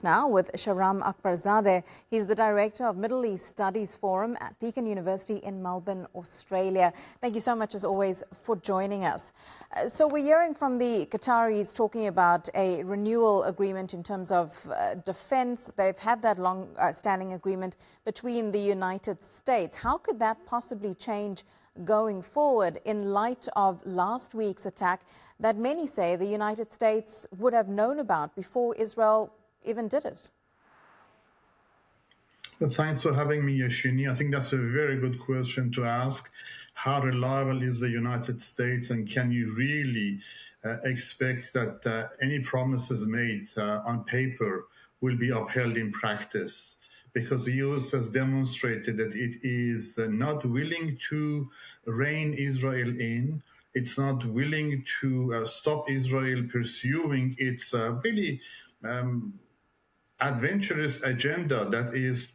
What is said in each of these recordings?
Now with Shahram Akbarzadeh. He's the Director of Middle East Studies Forum at Deakin University in Melbourne, Australia. Thank you so much, as always, for joining us. So we're hearing from the Qataris talking about a renewal agreement in terms of defense. They've had that long-standing agreement between the United States. How could that possibly change going forward in light of last week's attack that many say the United States would have known about before Israel even did it? Well, thanks for having me, Yashini. I think that's a very good question to ask. How reliable is the United States, and can you really expect that any promises made on paper will be upheld in practice? Because the US has demonstrated that it is not willing to rein Israel in. It's not willing to stop Israel pursuing its really adventurous agenda that is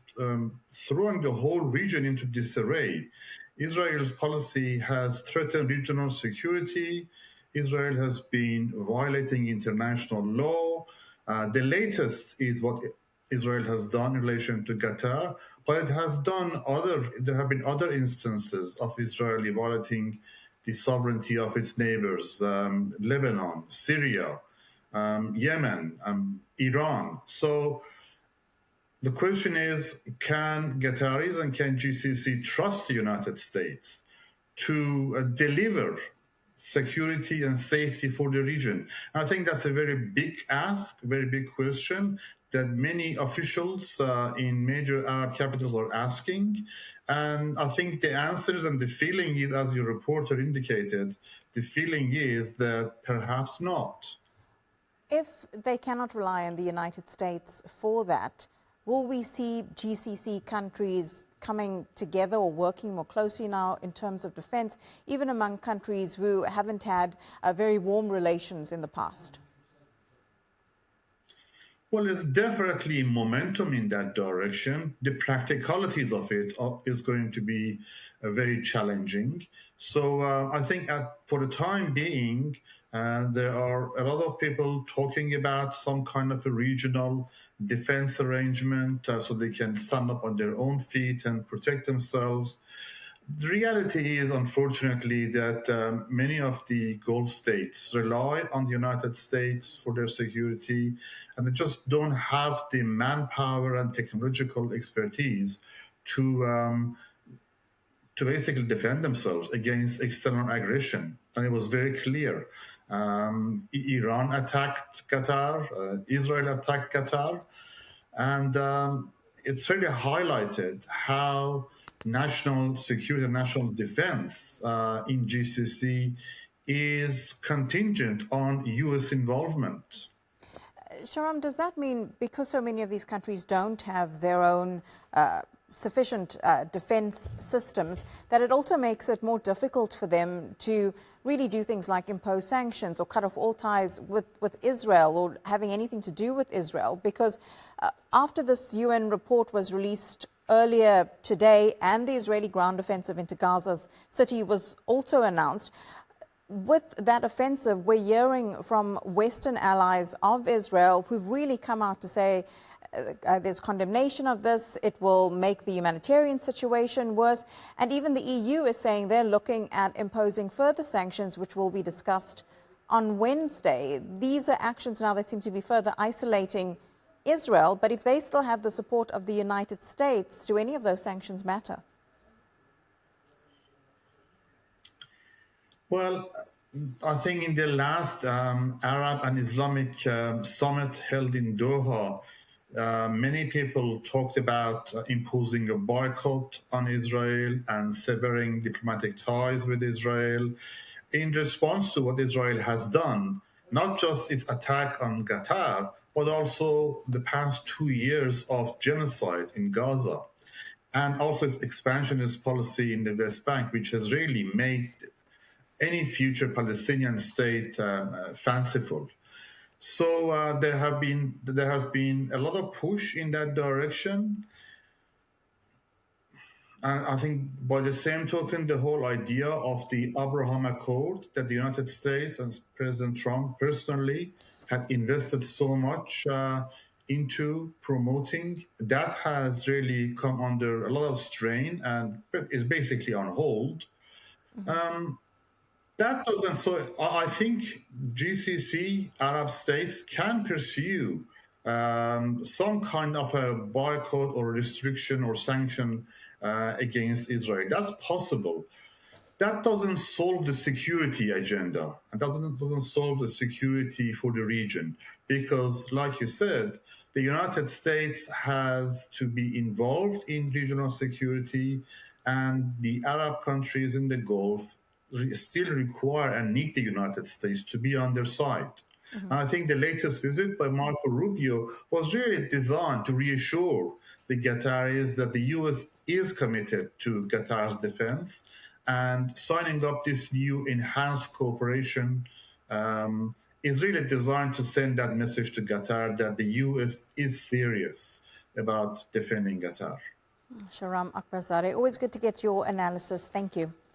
throwing the whole region into disarray. Israel's policy has threatened regional security. Israel has been violating international law. The latest is what Israel has done in relation to Qatar, but it has done there have been other instances of Israel violating the sovereignty of its neighbors, Lebanon, Syria, Yemen, Iran. So the question is, can Qataris and can GCC trust the United States to deliver security and safety for the region? I think that's a very big ask, very big question that many officials in major Arab capitals are asking. And I think the answers and the feeling is, as your reporter indicated, the feeling is that perhaps not. If they cannot rely on the United States for that, will we see GCC countries coming together or working more closely now in terms of defense, even among countries who haven't had very warm relations in the past? Well, there's definitely momentum in that direction. The practicalities of it is going to be very challenging. So I think for the time being, there are a lot of people talking about some kind of a regional defense arrangement so they can stand up on their own feet and protect themselves. The reality is, unfortunately, that many of the Gulf states rely on the United States for their security, and they just don't have the manpower and technological expertise to basically defend themselves against external aggression. And it was very clear. Iran attacked Qatar, Israel attacked Qatar, and it's really highlighted how national security and national defense in GCC is contingent on U.S. involvement. Shahram, does that mean because so many of these countries don't have their own sufficient defense systems, that it also makes it more difficult for them to really do things like impose sanctions or cut off all ties with Israel or having anything to do with Israel? Because after this UN report was released earlier today and the Israeli ground offensive into Gaza's city was also announced, with that offensive, we're hearing from Western allies of Israel who've really come out to say there's condemnation of this, it will make the humanitarian situation worse. And even the EU is saying they're looking at imposing further sanctions, which will be discussed on Wednesday. These are actions now that seem to be further isolating Israel, but if they still have the support of the United States, do any of those sanctions matter? Well, I think in the last Arab and Islamic summit held in Doha, many people talked about imposing a boycott on Israel and severing diplomatic ties with Israel in response to what Israel has done, not just its attack on Qatar, but also the past 2 years of genocide in Gaza, and also its expansionist policy in the West Bank, which has really made any future Palestinian state fanciful. So there has been a lot of push in that direction. And I think by the same token, the whole idea of the Abraham Accord that the United States and President Trump personally had invested so much into promoting, that has really come under a lot of strain and is basically on hold. That doesn't, so I think GCC Arab states can pursue some kind of a boycott or restriction or sanction against Israel. That's possible. That doesn't solve the security agenda and doesn't solve the security for the region, because like you said, the United States has to be involved in regional security, and the Arab countries in the Gulf still require and need the United States to be on their side. And I think the latest visit by Marco Rubio was really designed to reassure the Qataris that the US is committed to Qatar's defense, and signing up this new enhanced cooperation is really designed to send that message to Qatar that the US is serious about defending Qatar. Shahram Akbarzadeh, always good to get your analysis. Thank you.